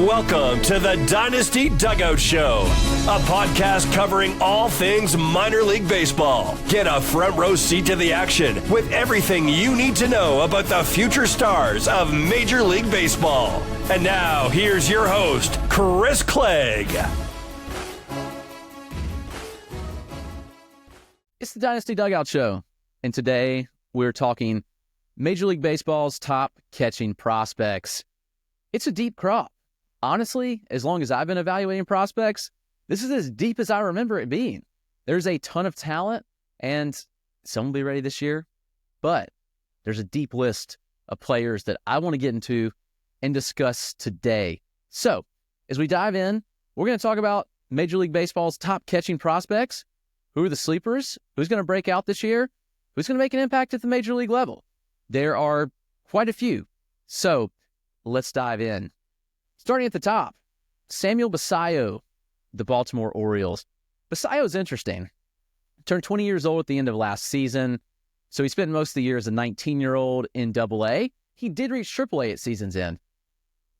Welcome to the Dynasty Dugout Show, a podcast covering all things minor league baseball. Get a front row seat to the action with everything you need to know about the future stars of Major League Baseball. And now, here's your host, Chris Clegg. It's the Dynasty Dugout Show, and today we're talking Major League Baseball's top catching prospects. It's a deep crop. Honestly, as long as I've been evaluating prospects, this is as deep as I remember it being. There's a ton of talent, and some will be ready this year, but there's a deep list of players that I want to get into and discuss today. So, as we dive in, we're going to talk about Major League Baseball's top catching prospects. Who are the sleepers? Who's going to break out this year? Who's going to make an impact at the Major League level? There are quite a few. So, let's dive in. Starting at the top, Samuel Basallo, the Baltimore Orioles. Basallo's interesting. Turned 20 years old at the end of last season, so he spent most of the year as a 19-year-old in Double-A. He did reach Triple-A at season's end.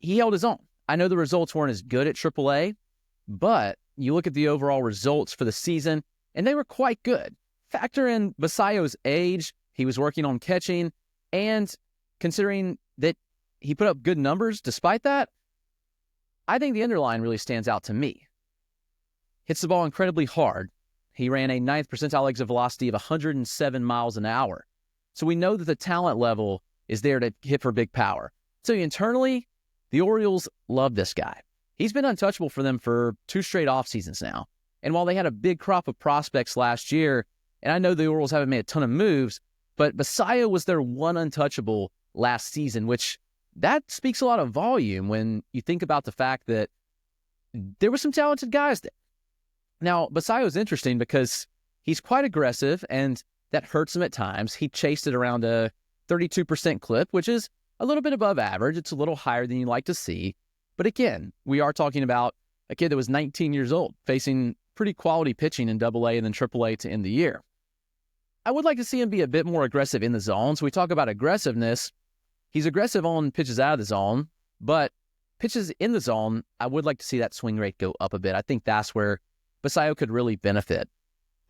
He held his own. I know the results weren't as good at Triple-A, but you look at the overall results for the season, and they were quite good. Factor in Basallo's age, he was working on catching, and considering that he put up good numbers despite that, I think the underline really stands out to me. Hits the ball incredibly hard. He ran a 9th percentile exit velocity of 107 miles an hour. So we know that the talent level is there to hit for big power. So internally, the Orioles love this guy. He's been untouchable for them for 2 straight off seasons now. And while they had a big crop of prospects last year, and I know the Orioles haven't made a ton of moves, but Basallo was their one untouchable last season, which that speaks a lot of volume when you think about the fact that there were some talented guys there. Now, Basallo's interesting because he's quite aggressive, and that hurts him at times. He chased it around a 32% clip, which is a little bit above average. It's a little higher than you like to see. But again, we are talking about a kid that was 19 years old, facing pretty quality pitching in Double-A and then Triple-A to end the year. I would like to see him be a bit more aggressive in the zone. So we talk about aggressiveness. He's aggressive on pitches out of the zone, but pitches in the zone, I would like to see that swing rate go up a bit. I think that's where Basallo could really benefit.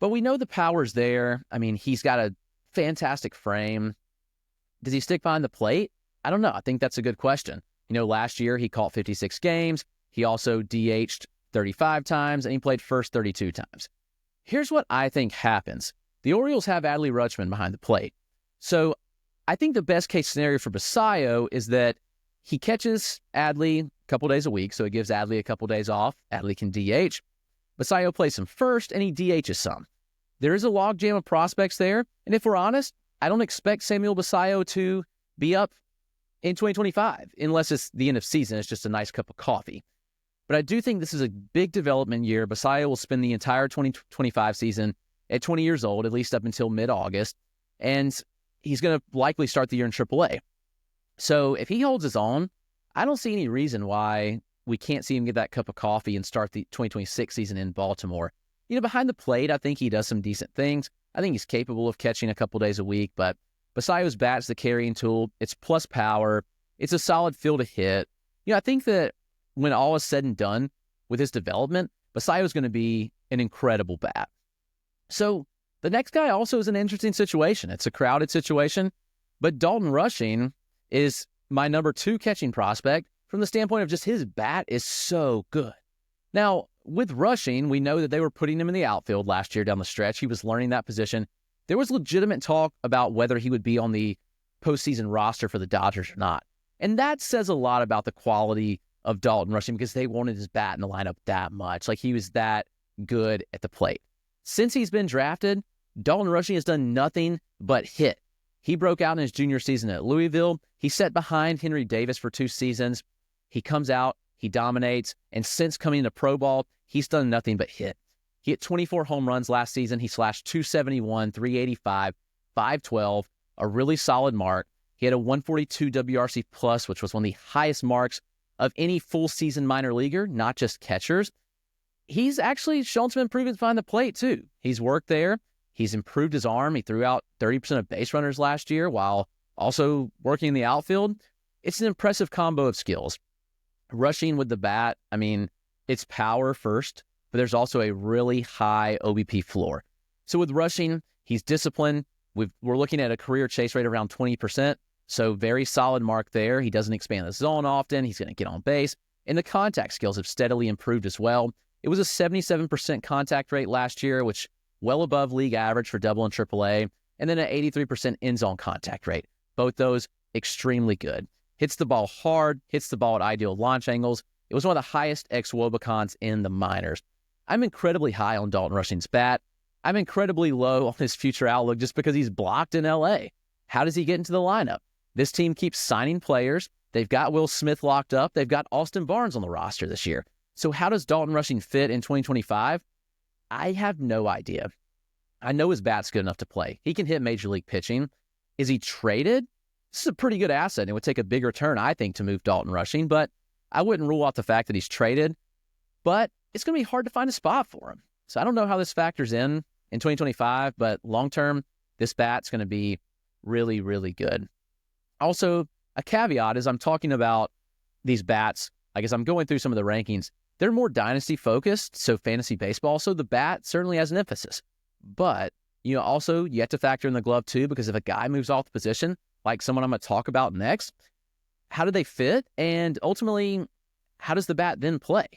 But we know the power's there. I mean, he's got a fantastic frame. Does he stick behind the plate? I don't know. I think that's a good question. You know, last year he caught 56 games. He also DH'd 35 times, and he played first 32 times. Here's what I think happens. The Orioles have Adley Rutschman behind the plate. So I think the best case scenario for Basallo is that he catches Adley a couple days a week, so it gives Adley a couple days off. Adley can DH. Basallo plays him first, and he DHs some. There is a logjam of prospects there, and if we're honest, I don't expect Samuel Basallo to be up in 2025, unless it's the end of season. It's just a nice cup of coffee. But I do think this is a big development year. Basallo will spend the entire 2025 season at 20 years old, at least up until mid-August, and he's going to likely start the year in Triple-A. So if he holds his own, I don't see any reason why we can't see him get that cup of coffee and start the 2026 season in Baltimore. You know, behind the plate, I think he does some decent things. I think he's capable of catching a couple days a week, but Basallo's bat's the carrying tool. It's plus power. It's a solid field to hit. You know, I think that when all is said and done with his development, Basallo's going to be an incredible bat. So the next guy also is an interesting situation. It's a crowded situation, but Dalton Rushing is my number 2 catching prospect from the standpoint of just his bat is so good. Now, with Rushing, we know that they were putting him in the outfield last year down the stretch. He was learning that position. There was legitimate talk about whether he would be on the postseason roster for the Dodgers or not. And that says a lot about the quality of Dalton Rushing because they wanted his bat in the lineup that much. Like, he was that good at the plate. Since he's been drafted, Dalton Rushing has done nothing but hit. He broke out in his junior season at Louisville. He sat behind Henry Davis for 2 seasons. He comes out, he dominates, and since coming into pro ball, he's done nothing but hit. He hit 24 home runs last season. He slashed 271, 385, 512, a really solid mark. He had a 142 WRC plus, which was one of the highest marks of any full season minor leaguer, not just catchers. He's actually shown some improvements behind the plate, too. He's worked there. He's improved his arm. He threw out 30% of base runners last year while also working in the outfield. It's an impressive combo of skills. Rushing with the bat, I mean, it's power first, but there's also a really high OBP floor. So with rushing, he's disciplined. We're looking at a career chase rate around 20%, so very solid mark there. He doesn't expand the zone often. He's going to get on base. And the contact skills have steadily improved as well. It was a 77% contact rate last year, which well above league average for double and triple A, and then an 83% in-zone contact rate. Both those extremely good. Hits the ball hard, hits the ball at ideal launch angles. It was one of the highest ex-Wobicons in the minors. I'm incredibly high on Dalton Rushing's bat. I'm incredibly low on his future outlook just because he's blocked in LA. How does he get into the lineup? This team keeps signing players. They've got Will Smith locked up. They've got Austin Barnes on the roster this year. So how does Dalton Rushing fit in 2025? I have no idea. I know his bat's good enough to play. He can hit major league pitching. Is he traded? This is a pretty good asset. It would take a big return, I think, to move Dalton Rushing, but I wouldn't rule out the fact that he's traded. But it's going to be hard to find a spot for him. So I don't know how this factors in 2025, but long-term, this bat's going to be really, really good. Also, a caveat is I'm talking about these bats, like as I'm going through some of the rankings, they're more dynasty-focused, so fantasy baseball, so the bat certainly has an emphasis. But, also you have to factor in the glove too, because if a guy moves off the position, like someone I'm going to talk about next, how do they fit? And ultimately, how does the bat then play?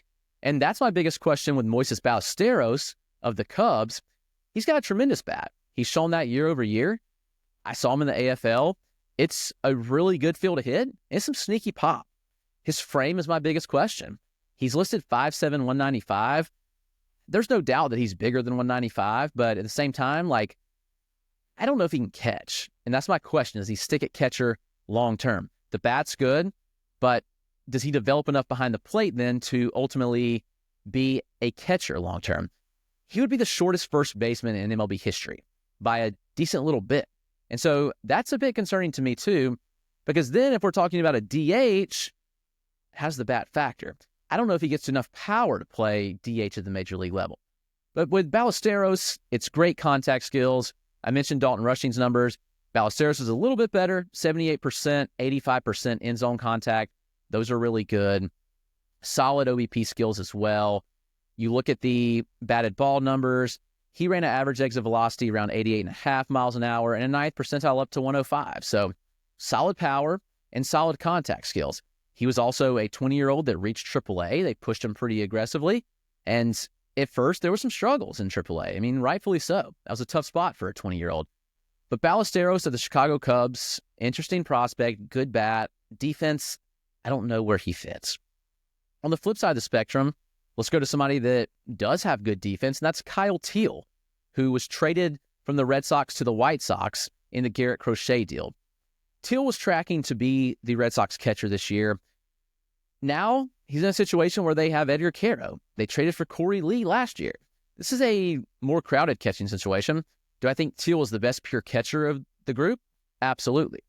And that's my biggest question with Moises Ballesteros of the Cubs. He's got a tremendous bat. He's shown that year over year. I saw him in the AFL. It's a really good feel to hit and some sneaky pop. His frame is my biggest question. He's listed 5'7", 195. There's no doubt that he's bigger than 195, but at the same time, I don't know if he can catch. And that's my question. Does he stick at catcher long term? The bat's good, but does he develop enough behind the plate then to ultimately be a catcher long term? He would be the shortest first baseman in MLB history by a decent little bit. And so that's a bit concerning to me too, because then if we're talking about a DH, how's the bat factor? I don't know if he gets enough power to play DH at the major league level. But with Ballesteros, it's great contact skills. I mentioned Dalton Rushing's numbers. Ballesteros is a little bit better, 78%, 85% in-zone contact. Those are really good. Solid OBP skills as well. You look at the batted ball numbers. He ran an average exit velocity around 88.5 miles an hour and a ninth percentile up to 105. So solid power and solid contact skills. He was also a 20-year-old that reached AAA. They pushed him pretty aggressively. And at first, there were some struggles in AAA. I mean, rightfully so. That was a tough spot for a 20-year-old. But Ballesteros of the Chicago Cubs, interesting prospect, good bat. Defense, I don't know where he fits. On the flip side of the spectrum, let's go to somebody that does have good defense, and that's Kyle Teel, who was traded from the Red Sox to the White Sox in the Garrett Crochet deal. Teel was tracking to be the Red Sox catcher this year. Now, he's in a situation where they have Edgar Quero. They traded for Corey Lee last year. This is a more crowded catching situation. Do I think Teel is the best pure catcher of the group? Absolutely.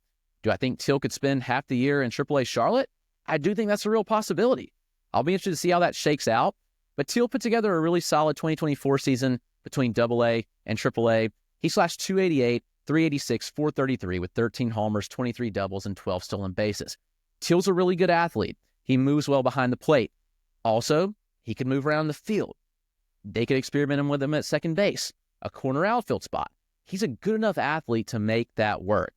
Do I think Teel could spend half the year in AAA Charlotte? I do think that's a real possibility. I'll be interested to see how that shakes out. But Teel put together a really solid 2024 season between AA and AAA. He slashed 288, 386, 433 with 13 homers, 23 doubles, and 12 stolen bases. Teel's a really good athlete. He moves well behind the plate. Also, he can move around the field. They could experiment with him at second base, a corner outfield spot. He's a good enough athlete to make that work.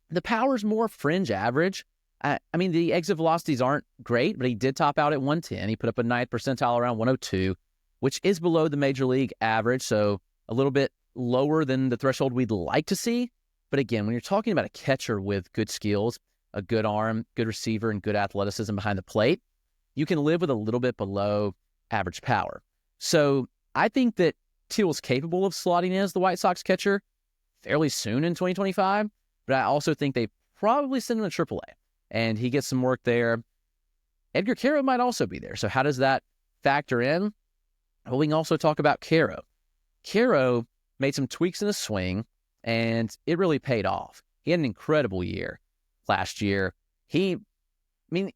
The power's more fringe average. I mean, the exit velocities aren't great, but he did top out at 110. He put up a ninth percentile around 102, which is below the major league average, so a little bit lower than the threshold we'd like to see. But again, when you're talking about a catcher with good skills, a good arm, good receiver, and good athleticism behind the plate, you can live with a little bit below average power. So I think that Teel's capable of slotting in as the White Sox catcher fairly soon in 2025, but I also think they probably send him to AAA, and he gets some work there. Edgar Quero might also be there. So how does that factor in? Well, we can also talk about Quero. Quero made some tweaks in his swing, and it really paid off. He had an incredible year last year. It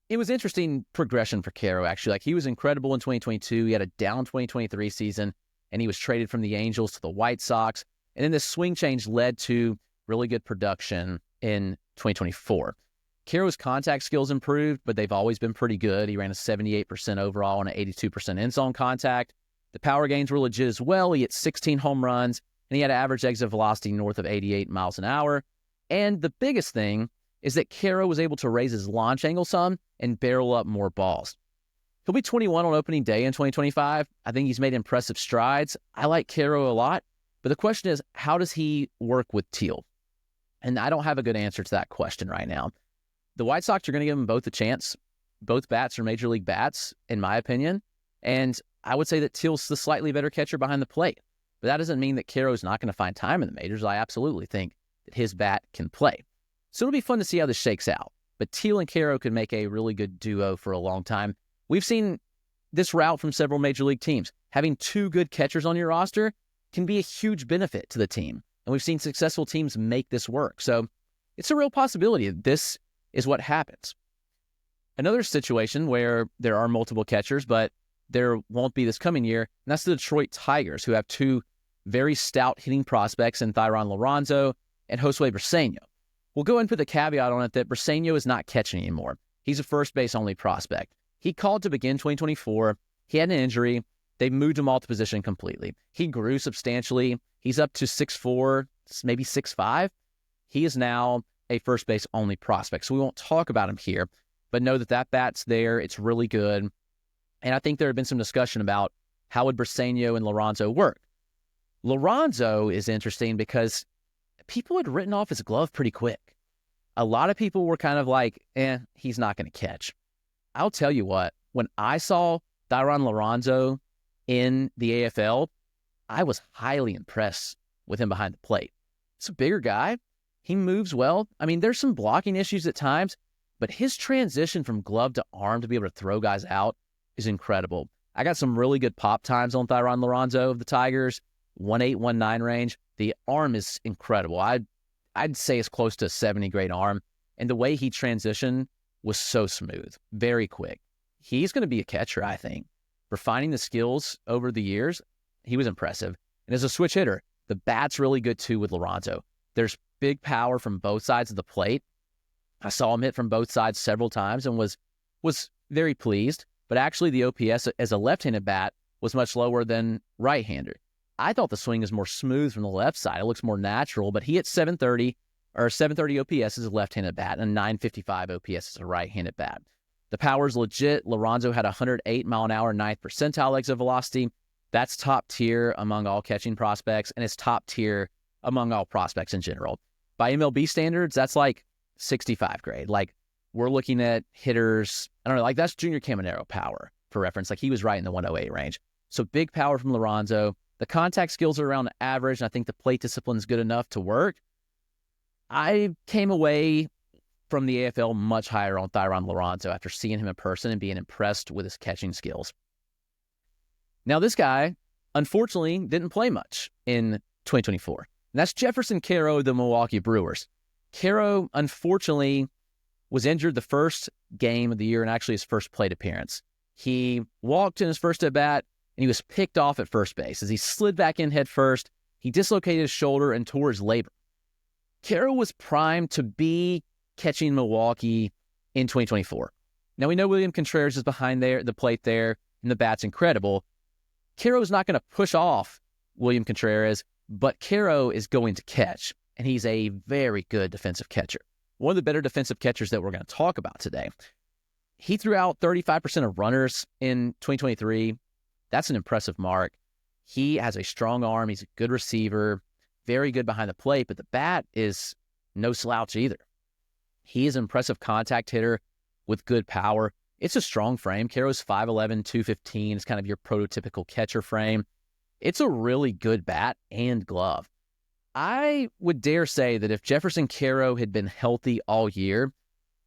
was interesting progression for Quero, actually. He was incredible in 2022. He had a down 2023 season, and he was traded from the Angels to the White Sox. And then this swing change led to really good production in 2024. Quero's contact skills improved, but they've always been pretty good. He ran a 78% overall and an 82% in-zone contact. The power gains were legit as well. He hit 16 home runs, and he had an average exit velocity north of 88 miles an hour. And the biggest thing is that Quero was able to raise his launch angle some and barrel up more balls. He'll be 21 on opening day in 2025. I think he's made impressive strides. I like Quero a lot, but the question is, how does he work with Teel? And I don't have a good answer to that question right now. The White Sox are going to give him both a chance. Both bats are major league bats, in my opinion. And I would say that Teal's the slightly better catcher behind the plate. But that doesn't mean that Quero's not going to find time in the majors. I absolutely think that his bat can play. So it'll be fun to see how this shakes out. But Teel and Quero could make a really good duo for a long time. We've seen this route from several major league teams. Having two good catchers on your roster can be a huge benefit to the team. And we've seen successful teams make this work. So it's a real possibility that this is what happens. Another situation where there are multiple catchers, but there won't be this coming year, and that's the Detroit Tigers, who have two very stout hitting prospects in Thayron Liranzo and Josue Briseño. We'll go and put the caveat on it that Briseño is not catching anymore. He's a first base only prospect. He called to begin 2024. He had an injury. They moved him all to position completely. He grew substantially. He's up to 6'4", maybe 6'5". He is now a first base only prospect. So we won't talk about him here, but know that that bat's there. It's really good. And I think there had been some discussion about how would Briseño and Liranzo work. Liranzo is interesting because people had written off his glove pretty quick. A lot of people were kind of like, he's not going to catch. I'll tell you what, when I saw Thayron Liranzo in the AFL, I was highly impressed with him behind the plate. He's a bigger guy. He moves well. I mean, there's some blocking issues at times, but his transition from glove to arm to be able to throw guys out is incredible. I got some really good pop times on Thayron Liranzo of the Tigers, 1.8, 1.9 range. The arm is incredible. I'd say it's close to a 70 grade arm, and the way he transitioned was so smooth, very quick. He's going to be a catcher, I think. Refining the skills over the years, he was impressive. And as a switch hitter, the bat's really good too with Liranzo. There's big power from both sides of the plate. I saw him hit from both sides several times and was very pleased. But actually, the OPS as a left-handed bat was much lower than right-hander. I thought the swing is more smooth from the left side. It looks more natural, but he hit 730 OPS as a left-handed bat and 955 OPS as a right-handed bat. The power's legit. Liranzo had 108 mile an hour, 9th percentile exit velocity. That's top tier among all catching prospects, and it's top tier among all prospects in general. By MLB standards, that's like 65 grade. Like, we're looking at hitters, I don't know, like that's Junior Caminero power for reference. Like, he was right in the 108 range. So big power from Liranzo. The contact skills are around average, and I think the plate discipline is good enough to work. I came away from the AFL much higher on Thayron Liranzo after seeing him in person and being impressed with his catching skills. Now, this guy, unfortunately, didn't play much in 2024. And that's Jeferson Quero of the Milwaukee Brewers. Quero, unfortunately, was injured the first game of the year and actually his first plate appearance. He walked in his first at-bat, and he was picked off at first base. As he slid back in head first, he dislocated his shoulder and tore his labrum. Quero was primed to be catching Milwaukee in 2024. Now, we know William Contreras is behind the plate there, and the bat's incredible. Quero's not going to push off William Contreras, but Quero is going to catch, and he's a very good defensive catcher. One of the better defensive catchers that we're going to talk about today. He threw out 35% of runners in 2023. That's an impressive mark. He has a strong arm. He's a good receiver, very good behind the plate, but the bat is no slouch either. He is an impressive contact hitter with good power. It's a strong frame. Quero's 5'11", 215. It's kind of your prototypical catcher frame. It's a really good bat and glove. I would dare say that if Jeferson Quero had been healthy all year,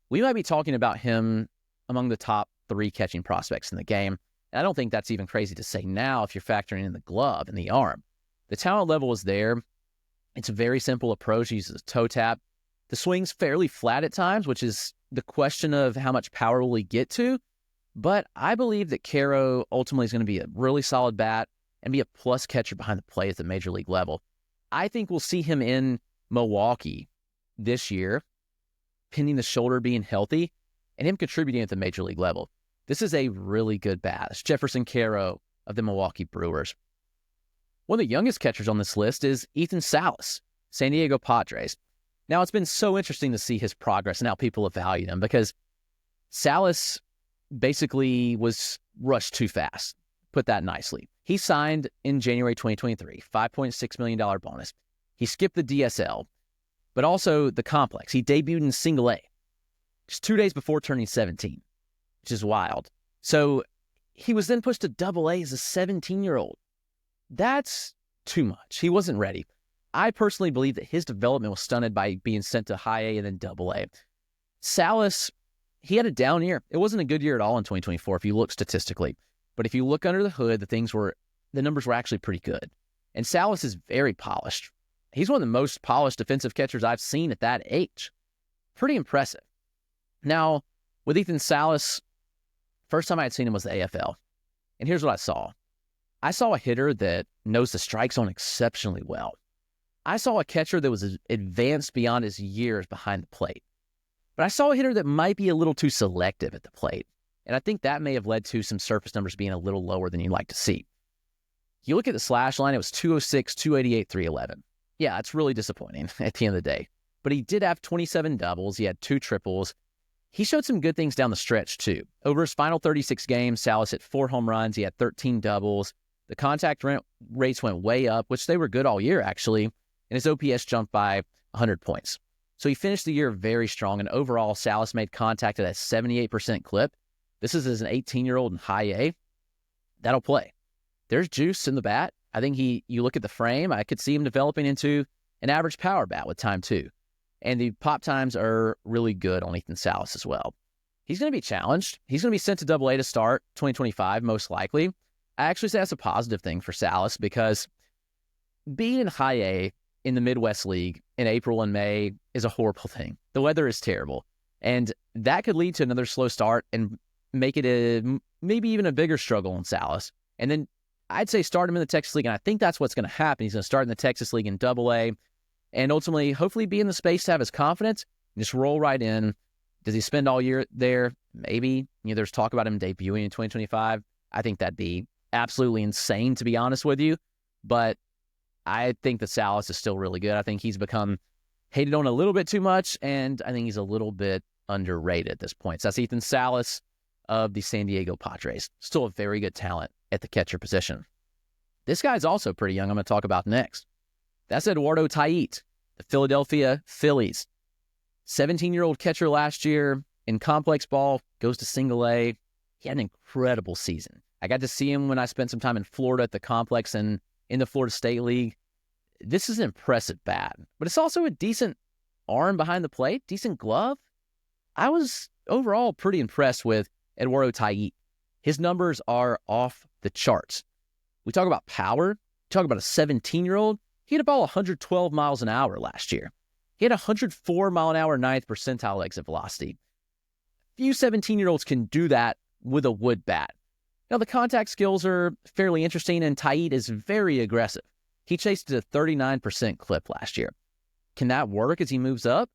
we might be talking about him among the top 3 catching prospects in the game. And I don't think that's even crazy to say now if you're factoring in the glove and the arm. The talent level is there. It's a very simple approach. He uses a toe tap. The swing's fairly flat at times, which is the question of how much power will he get to. But I believe that Quero ultimately is going to be a really solid bat and be a plus catcher behind the plate at the major league level. I think we'll see him in Milwaukee this year pending the shoulder being healthy and him contributing at the major league level. This is a really good bat. It's Jeferson Quero of the Milwaukee Brewers. One of the youngest catchers on this list is Ethan Salas, San Diego Padres. Now, it's been so interesting to see his progress and how people have valued him because Salas basically was rushed too fast. Put that nicely. He signed in January 2023, $5.6 million bonus. He skipped the DSL, but also the complex. He debuted in single A just 2 days before turning 17, which is wild. So he was then pushed to double A as a 17-year-old. That's too much. He wasn't ready. I personally believe that his development was stunted by being sent to high A and then double A. Salas, he had a down year. It wasn't a good year at all in 2024 if you look statistically. But if you look under the hood, the numbers were actually pretty good. And Salas is very polished. He's one of the most polished defensive catchers I've seen at that age. Pretty impressive. Now, with Ethan Salas, first time I had seen him was the AFL. And here's what I saw. I saw a hitter that knows the strike zone exceptionally well. I saw a catcher that was advanced beyond his years behind the plate. But I saw a hitter that might be a little too selective at the plate. And I think that may have led to some surface numbers being a little lower than you'd like to see. You look at the slash line, it was 206, 288, 311. Yeah, it's really disappointing at the end of the day. But he did have 27 doubles. He had 2 triples. He showed some good things down the stretch, too. Over his final 36 games, Salas hit 4 home runs. He had 13 doubles. The contact rates went way up, which they were good all year, actually. And his OPS jumped by 100 points. So he finished the year very strong. And overall, Salas made contact at a 78% clip. This is as an 18-year-old in high A. That'll play. There's juice in the bat. I think you look at the frame, I could see him developing into an average power bat with time too. And the pop times are really good on Ethan Salas as well. He's going to be challenged. He's going to be sent to Double A to start 2025, most likely. I actually say that's a positive thing for Salas because being in high A in the Midwest League in April and May is a horrible thing. The weather is terrible. And that could lead to another slow start and make it maybe even a bigger struggle on Salas. And then I'd say start him in the Texas League, and I think that's what's going to happen. He's going to start in the Texas League in Double A, and ultimately, hopefully be in the space to have his confidence and just roll right in. Does he spend all year there? Maybe. There's talk about him debuting in 2025. I think that'd be absolutely insane, to be honest with you. But I think that Salas is still really good. I think he's become hated on a little bit too much, and I think he's a little bit underrated at this point. So that's Ethan Salas of the San Diego Padres. Still a very good talent at the catcher position. This guy's also pretty young. I'm going to talk about next. That's Eduardo Tait, the Philadelphia Phillies. 17-year-old catcher last year in complex ball, goes to single A. He had an incredible season. I got to see him when I spent some time in Florida at the complex and in the Florida State League. This is an impressive bat, but it's also a decent arm behind the plate, decent glove. I was overall pretty impressed with Eduardo Tait. His numbers are off the charts. We talk about power. Talk about a 17-year-old. He hit a ball 112 miles an hour last year. He had 104 mile an hour 9th percentile exit velocity. Few 17-year-olds can do that with a wood bat. Now, the contact skills are fairly interesting, and Tait is very aggressive. He chased a 39% clip last year. Can that work as he moves up?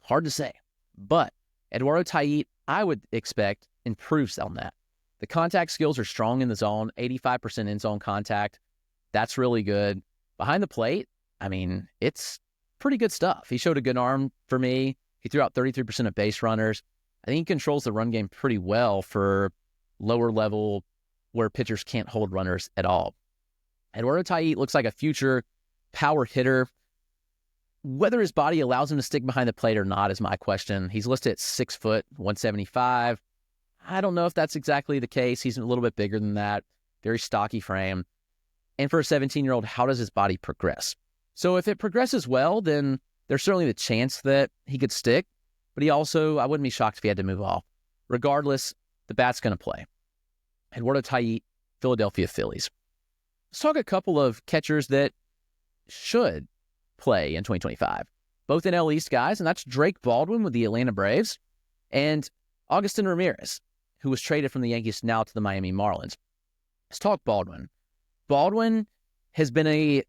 Hard to say. But Eduardo Tait, I would expect, improves on that. The contact skills are strong in the zone, 85% in-zone contact. That's really good. Behind the plate, it's pretty good stuff. He showed a good arm for me. He threw out 33% of base runners. I think he controls the run game pretty well for lower level where pitchers can't hold runners at all. Eduardo Tait looks like a future power hitter. Whether his body allows him to stick behind the plate or not is my question. He's listed at 6 foot, 175. I don't know if that's exactly the case. He's a little bit bigger than that. Very stocky frame. And for a 17-year-old, how does his body progress? So if it progresses well, then there's certainly the chance that he could stick. But I wouldn't be shocked if he had to move off. Regardless, the bat's going to play. Eduardo Tait, Philadelphia Phillies. Let's talk a couple of catchers that should play in 2025. Both NL East guys, and that's Drake Baldwin with the Atlanta Braves and Agustin Ramirez, who was traded from the Yankees now to the Miami Marlins. Let's talk Baldwin. Baldwin has been a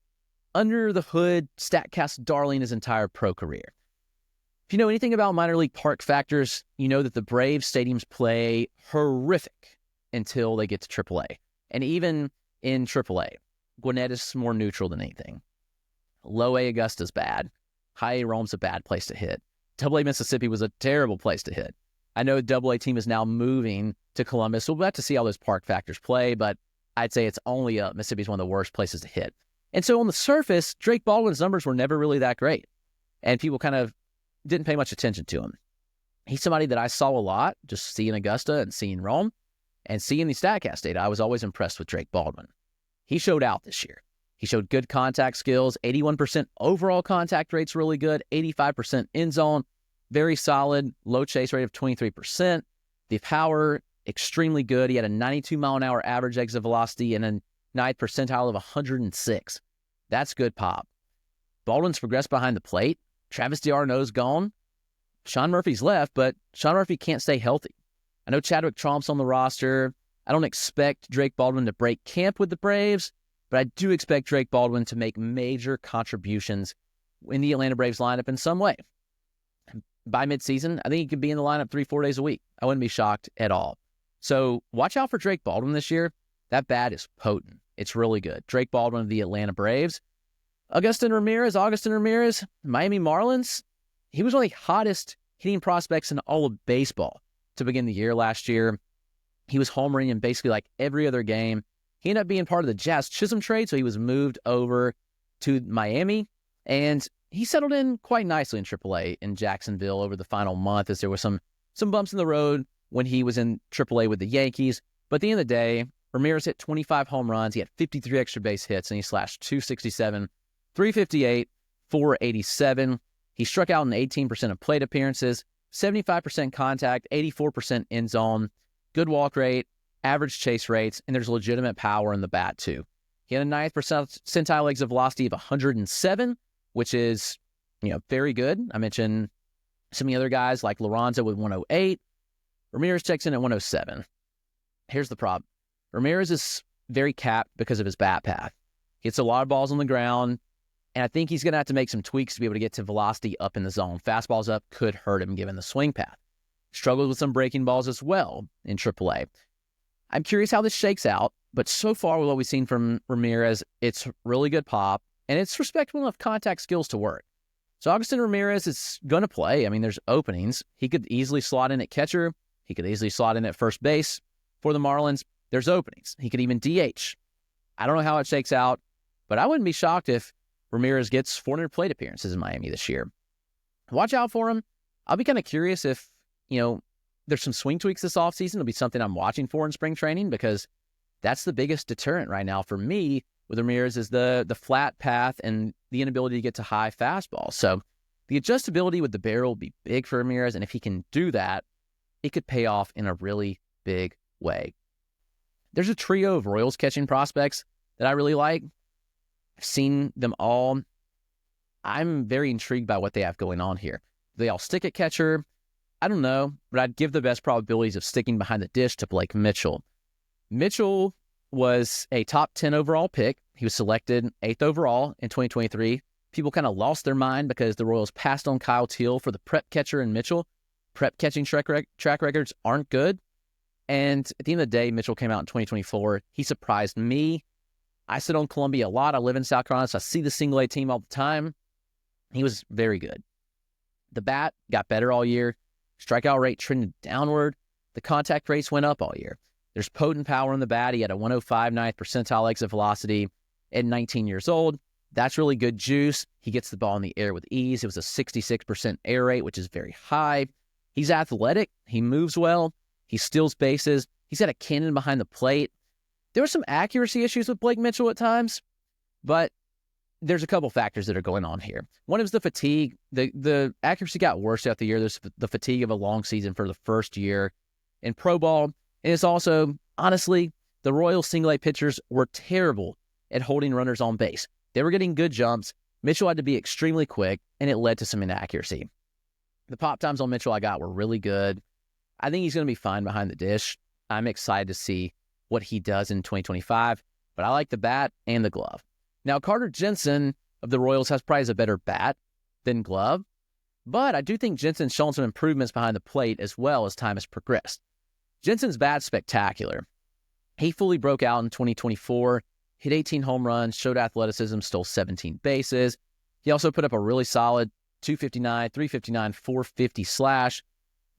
under-the-hood StatCast darling his entire pro career. If you know anything about minor league park factors, you know that the Braves stadiums play horrific until they get to AAA. And even in AAA, Gwinnett is more neutral than anything. Low A Augusta's bad. High A Rome's a bad place to hit. Double A Mississippi was a terrible place to hit. I know the Double A team is now moving to Columbus, so we'll have to see how those park factors play, but I'd say it's only up. Mississippi's one of the worst places to hit. And so on the surface, Drake Baldwin's numbers were never really that great, and people kind of didn't pay much attention to him. He's somebody that I saw a lot, just seeing Augusta and seeing Rome, and seeing the StatCast data. I was always impressed with Drake Baldwin. He showed out this year. He showed good contact skills, 81% overall contact rate's really good, 85% end zone, very solid, low chase rate of 23%. The power, extremely good. He had a 92-mile-an-hour average exit velocity and a 9th percentile of 106. That's good pop. Baldwin's progressed behind the plate. Travis d'Arnaud's gone. Sean Murphy's left, but Sean Murphy can't stay healthy. I know Chadwick Tromp's on the roster. I don't expect Drake Baldwin to break camp with the Braves, but I do expect Drake Baldwin to make major contributions in the Atlanta Braves lineup in some way. By midseason, I think he could be in the lineup 3-4 days a week. I wouldn't be shocked at all. So watch out for Drake Baldwin this year. That bat is potent. It's really good. Drake Baldwin of the Atlanta Braves. Agustin Ramirez, Miami Marlins. He was one of the hottest hitting prospects in all of baseball to begin the year last year. He was homering in basically like every other game. He ended up being part of the Jazz Chisholm trade, so he was moved over to Miami, and he settled in quite nicely in AAA in Jacksonville over the final month, as there were some bumps in the road when he was in AAA with the Yankees. But at the end of the day, Ramirez hit 25 home runs. He had 53 extra base hits, and he slashed 267, 358, 487. He struck out in 18% of plate appearances, 75% contact, 84% end zone, good walk rate, average chase rates, and there's legitimate power in the bat too. He had a 9th percentile exit velocity of 107, which is, very good. I mentioned some of the other guys like Liranzo with 108. Ramirez checks in at 107. Here's the problem. Ramirez is very capped because of his bat path. He hits a lot of balls on the ground, and I think he's going to have to make some tweaks to be able to get to velocity up in the zone. Fastballs up could hurt him given the swing path. Struggles with some breaking balls as well in AAA. I'm curious how this shakes out, but so far with what we've seen from Ramirez, it's really good pop, and it's respectable enough contact skills to work. So Agustin Ramirez is going to play. I mean, there's openings. He could easily slot in at catcher. He could easily slot in at first base for the Marlins. There's openings. He could even DH. I don't know how it shakes out, but I wouldn't be shocked if Ramirez gets 400 plate appearances in Miami this year. Watch out for him. I'll be kind of curious if, there's some swing tweaks this offseason. It'll be something I'm watching for in spring training, because that's the biggest deterrent right now for me with Ramirez is the flat path and the inability to get to high fastballs. So the adjustability with the barrel will be big for Ramirez, and if he can do that, it could pay off in a really big way. There's a trio of Royals catching prospects that I really like. I've seen them all. I'm very intrigued by what they have going on here. They all stick at catcher. I don't know, but I'd give the best probabilities of sticking behind the dish to Blake Mitchell. Mitchell was a top 10 overall pick. He was selected 8th overall in 2023. People kind of lost their mind because the Royals passed on Kyle Teel for the prep catcher in Mitchell. Prep catching track records aren't good. And at the end of the day, Mitchell came out in 2024. He surprised me. I sit on Columbia a lot. I live in South Carolina, so I see the single A team all the time. He was very good. The bat got better all year. Strikeout rate trended downward. The contact rates went up all year. There's potent power in the bat. He had a 105 9th percentile exit velocity at 19 years old. That's really good juice. He gets the ball in the air with ease. It was a 66% air rate, which is very high. He's athletic. He moves well. He steals bases. He's got a cannon behind the plate. There were some accuracy issues with Blake Mitchell at times, but there's a couple factors that are going on here. One is the fatigue. The accuracy got worse throughout the year. There's the fatigue of a long season for the first year in pro ball. And it's also, honestly, the Royals single-A pitchers were terrible at holding runners on base. They were getting good jumps. Mitchell had to be extremely quick, and it led to some inaccuracy. The pop times on Mitchell I got were really good. I think he's going to be fine behind the dish. I'm excited to see what he does in 2025, but I like the bat and the glove. Now, Carter Jensen of the Royals has probably a better bat than glove, But I do think Jensen's shown some improvements behind the plate as well as time has progressed. Jensen's bat's spectacular. He fully broke out in 2024, hit 18 home runs, showed athleticism, stole 17 bases. He also put up a really solid 259, 359, 450 slash.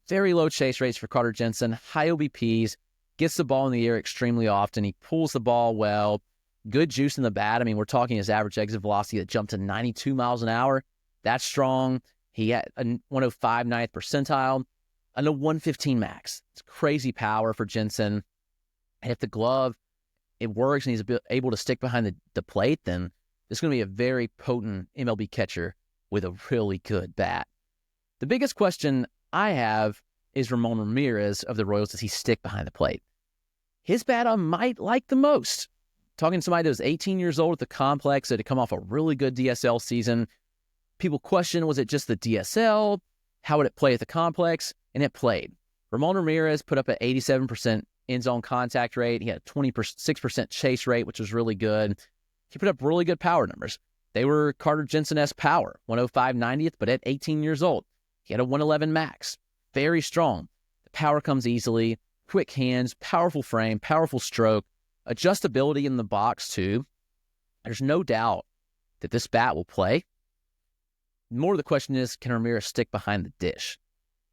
Very low chase rates for Carter Jensen, high OBPs, gets the ball in the air extremely often. He pulls the ball well, good juice in the bat. I mean, we're talking his average exit velocity that jumped to 92 miles an hour. That's strong. He had a 105 ninth percentile and a 115 max. It's crazy power for Jensen. And if the glove, it works and he's able to stick behind the plate, then this is going to be a very potent MLB catcher with a really good bat. The biggest question I have is Ramon Ramirez of the Royals. Does he stick behind the plate? His bat I might like the most. Talking to somebody that was 18 years old at the complex that had come off a really good DSL season. People question, was it just the DSL? How would it play at the complex? And it played. Ramon Ramirez put up an 87% in-zone contact rate. He had a 26% chase rate, which was really good. He put up really good power numbers. They were Carter Jensen-esque power, 105 90th, but at 18 years old. He had a 111 max. Very strong. The power comes easily, quick hands, powerful frame, powerful stroke, adjustability in the box too. There's no doubt that this bat will play. More of the question is, can Ramirez stick behind the dish?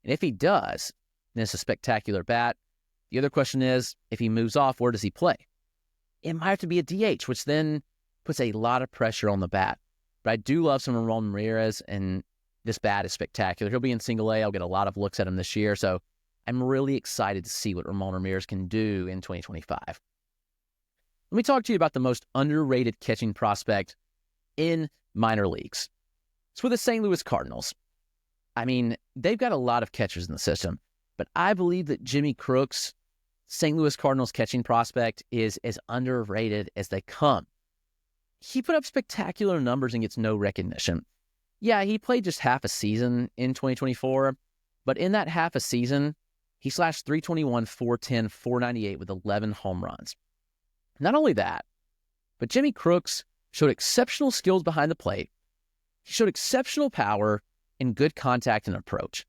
And if he does, then it's a spectacular bat. The other question is, if he moves off, where does he play? It might have to be a DH, which then puts a lot of pressure on the bat. But I do love some Ramon Ramirez, and this bat is spectacular. He'll be in single A. I'll get a lot of looks at him this year. So I'm really excited to see what Ramon Ramirez can do in 2025. Let me talk to you about the most underrated catching prospect in minor leagues. It's with the St. Louis Cardinals. I mean, they've got a lot of catchers in the system, but I believe that Jimmy Crooks, St. Louis Cardinals catching prospect, is as underrated as they come. He put up spectacular numbers and gets no recognition. Yeah, he played just half a season in 2024, but in that half a season, he slashed 321, 410, 498 with 11 home runs. Not only that, but Jimmy Crooks showed exceptional skills behind the plate. He showed exceptional power and good contact and approach.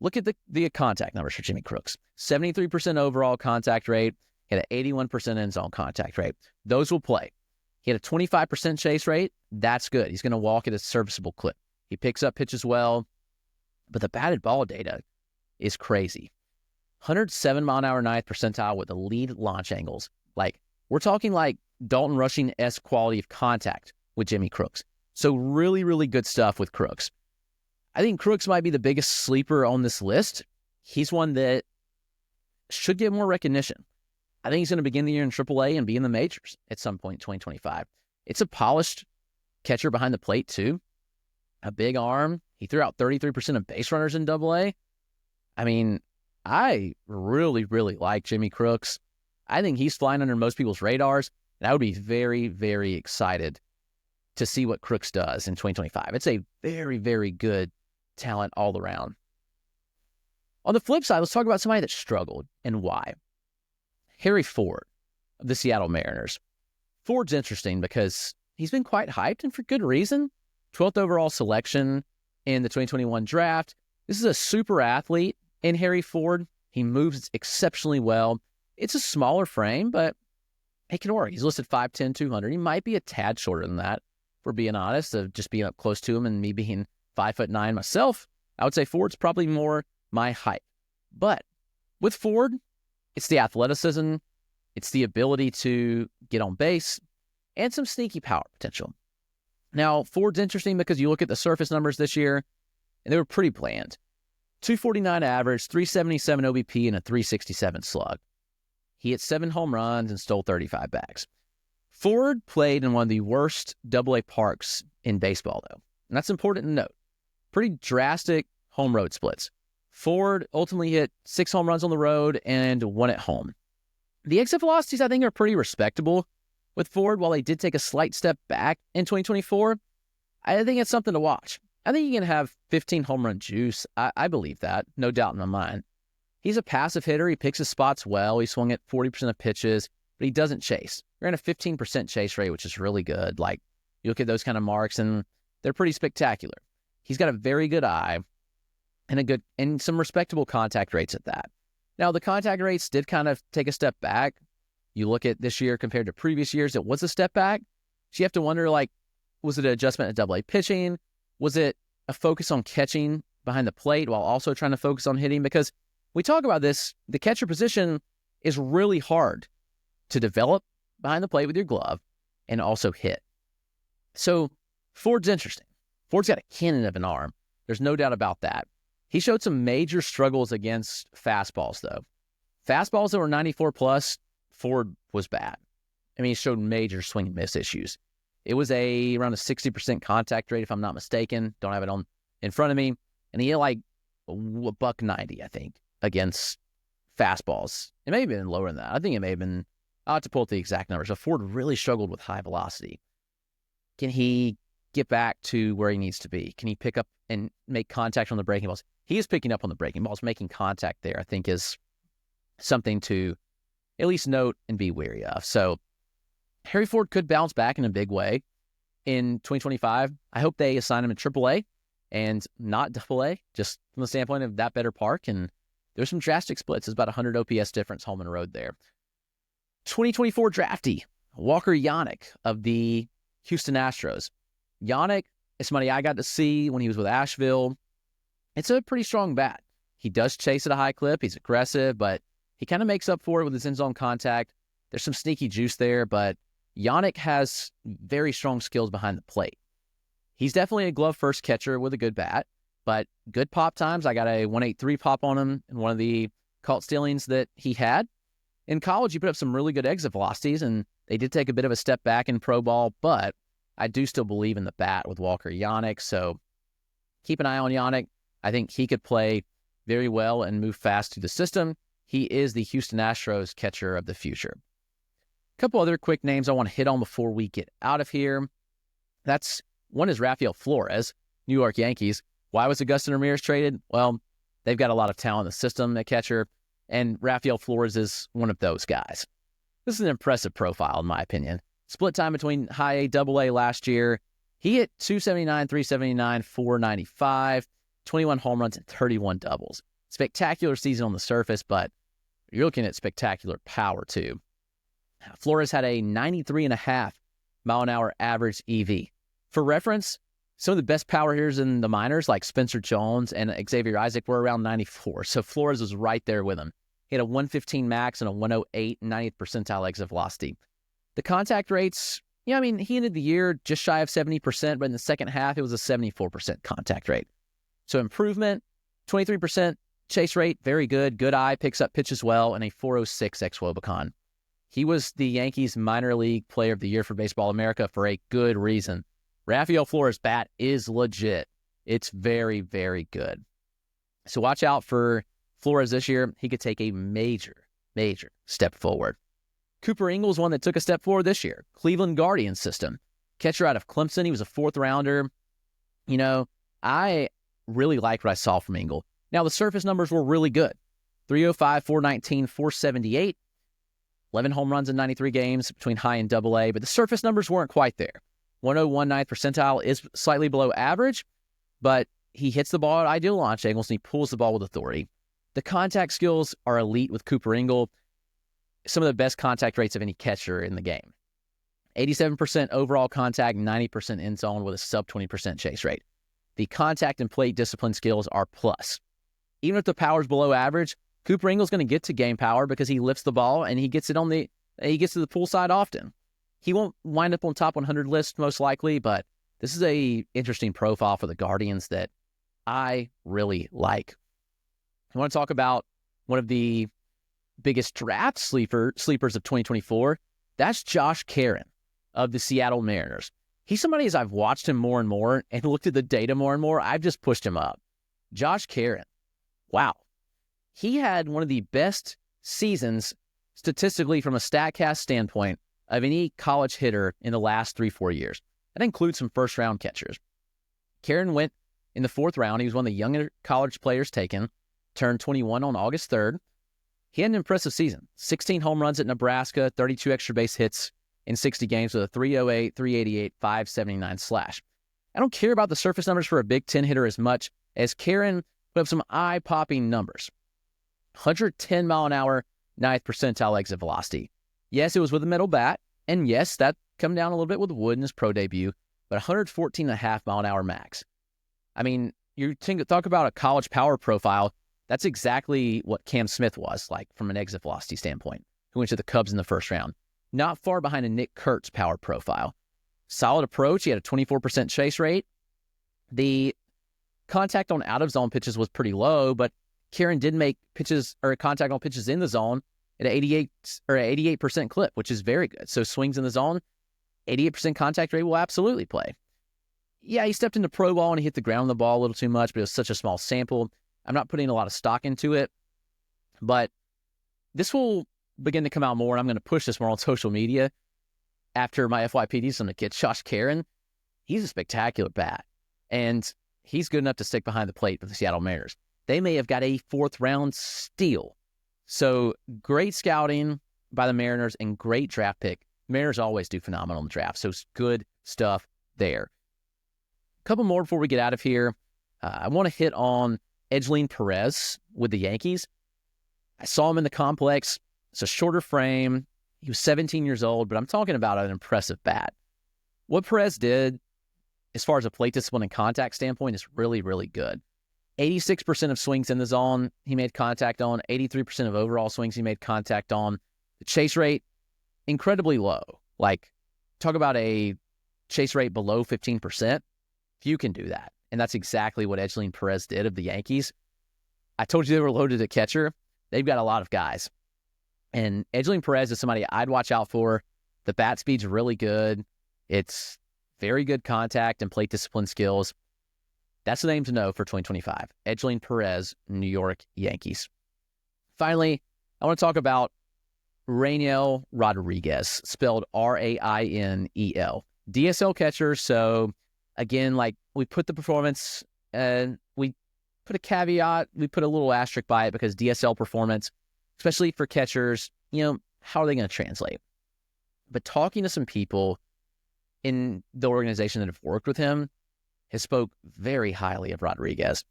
Look at the contact numbers for Jimmy Crooks. 73% overall contact rate. He had an 81% in-zone contact rate. Those will play. He had a 25% chase rate. That's good. He's going to walk at a serviceable clip. He picks up pitches well, but the batted ball data is crazy. 107 mile an hour ninth percentile with the lead launch angles. Like, we're talking like Dalton Rushing-esque quality of contact with Jimmy Crooks. So really, really good stuff with Crooks. I think Crooks might be the biggest sleeper on this list. He's one that should get more recognition. I think he's going to begin the year in AAA and be in the majors at some point in 2025. It's a polished catcher behind the plate, too. A big arm. He threw out 33% of base runners in AA. I mean, I really, really like Jimmy Crooks. I think he's flying under most people's radars, and I would be very, very excited to see what Crooks does in 2025. It's a very, very good talent all around. On the flip side, let's talk about somebody that struggled and why. Harry Ford of the Seattle Mariners. Ford's interesting because he's been quite hyped, and for good reason. 12th overall selection in the 2021 draft. This is a super athlete in Harry Ford. He moves exceptionally well. It's a smaller frame, but it can work. He's listed 5'10", 200. He might be a tad shorter than that, for being honest, of just being up close to him and me being 5'9" myself. I would say Ford's probably more my height. But with Ford, it's the athleticism, it's the ability to get on base, and some sneaky power potential. Now, Ford's interesting because you look at the surface numbers this year, and they were pretty bland. 249 average, 377 OBP, and a 367 slug. He hit 7 home runs and stole 35 bags. Ford played in one of the worst AA parks in baseball, though. And that's important to note. Pretty drastic home road splits. Ford ultimately hit 6 home runs on the road and 1 at home. The exit velocities, I think, are pretty respectable with Ford. While they did take a slight step back in 2024, I think it's something to watch. I think he can have 15 home run juice. I believe that, no doubt in my mind. He's a passive hitter. He picks his spots well. He swung at 40% of pitches, but he doesn't chase. We're at a 15% chase rate, which is really good. Like, you look at those kind of marks, and they're pretty spectacular. He's got a very good eye. and some respectable contact rates at that. Now, the contact rates did kind of take a step back. You look at this year compared to previous years, it was a step back. So you have to wonder, like, was it an adjustment at Double-A pitching? Was it a focus on catching behind the plate while also trying to focus on hitting? Because we talk about this, the catcher position is really hard to develop behind the plate with your glove and also hit. So Ford's interesting. Ford's got a cannon of an arm. There's no doubt about that. He showed some major struggles against fastballs, though. Fastballs that were 94 plus, Ford was bad. I mean, he showed major swing and miss issues. It was around a 60% contact rate, if I'm not mistaken. Don't have it on in front of me. And he hit like a $190, I think, against fastballs. It may have been lower than that. I think it may have been, I'll have to pull up the exact numbers. So Ford really struggled with high velocity. Can he get back to where he needs to be? Can he pick up and make contact on the breaking balls? He is picking up on the breaking balls. Making contact there, I think, is something to at least note and be wary of. So Harry Ford could bounce back in a big way in 2025. I hope they assign him to AAA and not AA, just from the standpoint of that better park. And there's some drastic splits. It's about 100 OPS difference home and road there. 2024 draftee, Walker Janek of the Houston Astros. Janek is somebody I got to see when he was with Asheville. It's a pretty strong bat. He does chase at a high clip. He's aggressive, but he kind of makes up for it with his end-zone contact. There's some sneaky juice there, but Janek has very strong skills behind the plate. He's definitely a glove-first catcher with a good bat, but good pop times. I got a 183 pop on him in one of the caught stealings that he had. In college, he put up some really good exit velocities, and they did take a bit of a step back in pro ball, but I do still believe in the bat with Walker Janek, so keep an eye on Janek. I think he could play very well and move fast through the system. He is the Houston Astros catcher of the future. A couple other quick names I want to hit on before we get out of here. One is Rafael Flores, New York Yankees. Why was Agustin Ramirez traded? Well, they've got a lot of talent in the system at catcher, and Rafael Flores is one of those guys. This is an impressive profile, in my opinion. Split time between high A, double A last year. He hit 279, 379, 495, 21 home runs, and 31 doubles. Spectacular season on the surface, but you're looking at spectacular power, too. Flores had a 93.5 mile an hour average EV. For reference, some of the best power hitters in the minors, like Spencer Jones and Xavier Isaac, were around 94. So Flores was right there with him. He had a 115 max and a 108 90th percentile exit velocity. The contact rates, he ended the year just shy of 70%, but in the second half, it was a 74% contact rate. So improvement, 23% chase rate, very good. Good eye, picks up pitches well, and a 406 xwOBAcon. He was the Yankees minor league player of the year for Baseball America for a good reason. Rafael Flores' bat is legit. It's very, very good. So watch out for Flores this year. He could take a major, major step forward. Cooper Ingles, one that took a step forward this year. Cleveland Guardians system. Catcher out of Clemson. He was a fourth rounder. I really liked what I saw from Ingles. Now, the surface numbers were really good. 305, 419, 478. 11 home runs in 93 games between high and double A, but the surface numbers weren't quite there. 101 9th percentile is slightly below average, but he hits the ball at ideal launch angles and he pulls the ball with authority. The contact skills are elite with Cooper Ingles. Some of the best contact rates of any catcher in the game. 87% overall contact, 90% in zone with a sub 20% chase rate. The contact and plate discipline skills are plus. Even if the power's below average, Cooper Ingles is going to get to game power because he lifts the ball and he gets to the pull side often. He won't wind up on top 100 list most likely, but this is a interesting profile for the Guardians that I really like. I want to talk about one of the biggest draft sleepers of 2024. That's Josh Caron of the Seattle Mariners. He's somebody, as I've watched him more and more and looked at the data more and more, I've just pushed him up. Josh Caron. Wow. He had one of the best seasons statistically from a statcast standpoint of any college hitter in the last 3-4 years. That includes some first-round catchers. Caron went in the fourth round. He was one of the younger college players taken, turned 21 on August 3rd. He had an impressive season. 16 home runs at Nebraska, 32 extra base hits in 60 games with a 308, 388, 579 slash. I don't care about the surface numbers for a Big Ten hitter as much as Caron put up some eye-popping numbers. 110 mile an hour, 9th percentile exit velocity. Yes, it was with a metal bat, and yes, that come down a little bit with wood in his pro debut, but 114.5 mile an hour max. I mean, you talk about a college power profile, that's exactly what Cam Smith was like from an exit velocity standpoint, who went to the Cubs in the first round. Not far behind a Nick Kurtz power profile. Solid approach. He had a 24% chase rate. The contact on out-of-zone pitches was pretty low, but Kieran did make pitches or contact on pitches in the zone at an 88% clip, which is very good. So swings in the zone, 88% contact rate will absolutely play. Yeah, he stepped into pro ball and he hit the ground on the ball a little too much, but it was such a small sample. I'm not putting a lot of stock into it, but this will begin to come out more, and I'm going to push this more on social media after my FYPD on the kid, Josh Karen. He's a spectacular bat, and he's good enough to stick behind the plate for the Seattle Mariners. They may have got a 4th-round steal. So great scouting by the Mariners and great draft pick. Mariners always do phenomenal in the draft, so good stuff there. A couple more before we get out of here. I want to hit on Edgar Perez with the Yankees. I saw him in the complex. It's a shorter frame. He was 17 years old, but I'm talking about an impressive bat. What Perez did, as far as a plate discipline and contact standpoint, is really, really good. 86% of swings in the zone he made contact on. 83% of overall swings he made contact on. The chase rate, incredibly low. Like, talk about a chase rate below 15%. Few can do that. And that's exactly what Edgar Perez did of the Yankees. I told you they were loaded at catcher. They've got a lot of guys. And Edgar Perez is somebody I'd watch out for. The bat speed's really good. It's very good contact and plate discipline skills. That's the name to know for 2025. Edgar Perez, New York Yankees. Finally, I want to talk about Rainel Rodriguez, spelled Rainel. DSL catcher, so again, like we put the performance, and we put a caveat, we put a little asterisk by it because DSL performance, especially for catchers, how are they going to translate? But talking to some people in the organization that have worked with him has spoke very highly of Rodriguez.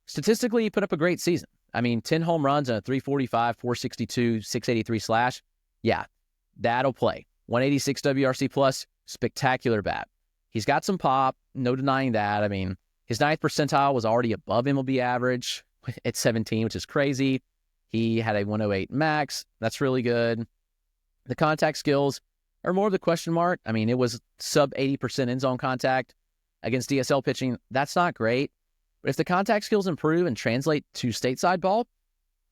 Statistically, he put up a great season. 10 home runs and a 345, 462, 683 slash. Yeah, that'll play. 186 WRC plus, spectacular bat. He's got some pop, no denying that. His 9th percentile was already above MLB average at 17, which is crazy. He had a 108 max. That's really good. The contact skills are more of the question mark. It was sub 80% in zone contact against DSL pitching. That's not great. But if the contact skills improve and translate to stateside ball,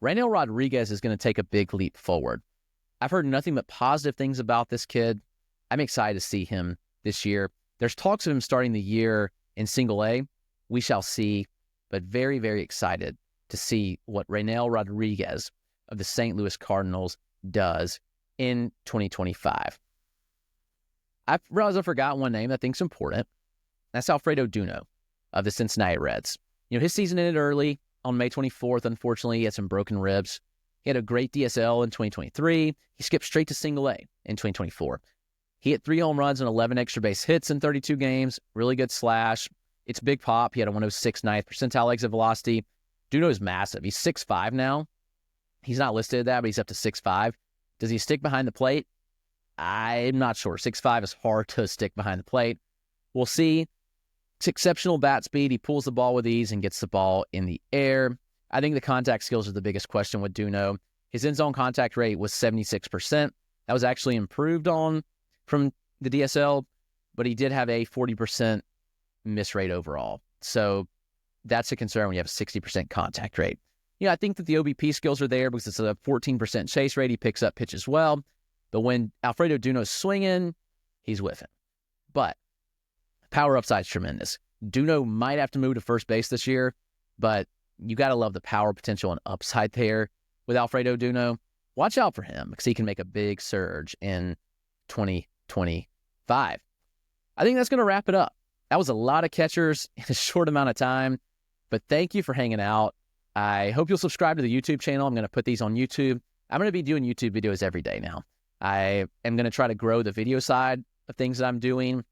Rainel Rodriguez is going to take a big leap forward. I've heard nothing but positive things about this kid. I'm excited to see him this year. There's talks of him starting the year in single A. We shall see, but very, very excited to see what Rainel Rodriguez of the St. Louis Cardinals does in 2025. I realized I forgot one name that I think is important. That's Alfredo Duno of the Cincinnati Reds. His season ended early on May 24th. Unfortunately, he had some broken ribs. He had a great DSL in 2023. He skipped straight to single A in 2024. He hit 3 home runs and 11 extra base hits in 32 games. Really good slash. It's big pop. He had a 106 9th percentile exit velocity. Duno is massive. He's 6'5" now. He's not listed at that, but he's up to 6'5". Does he stick behind the plate? I'm not sure. 6'5" is hard to stick behind the plate. We'll see. It's exceptional bat speed. He pulls the ball with ease and gets the ball in the air. I think the contact skills are the biggest question with Duno. His in-zone contact rate was 76%. That was actually improved on from the DSL, but he did have a 40% miss rate overall. So that's a concern when you have a 60% contact rate. I think that the OBP skills are there because it's a 14% chase rate. He picks up pitches well. But when Alfredo Duno's swinging, he's whiffing. But power upside is tremendous. Duno might have to move to first base this year, but you got to love the power potential and upside there with Alfredo Duno. Watch out for him because he can make a big surge in 2025. I think that's going to wrap it up. That was a lot of catchers in a short amount of time, but thank you for hanging out. I hope you'll subscribe to the YouTube channel. I'm going to put these on YouTube. I'm going to be doing YouTube videos every day now. I am going to try to grow the video side of things that I'm doing,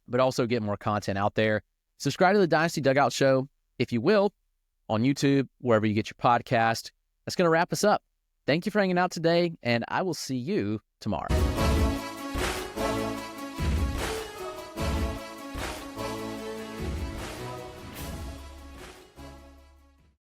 but also get more content out there. Subscribe to the Dynasty Dugout Show, if you will, on YouTube, wherever you get your podcast. That's going to wrap us up. Thank you for hanging out today, and I will see you tomorrow.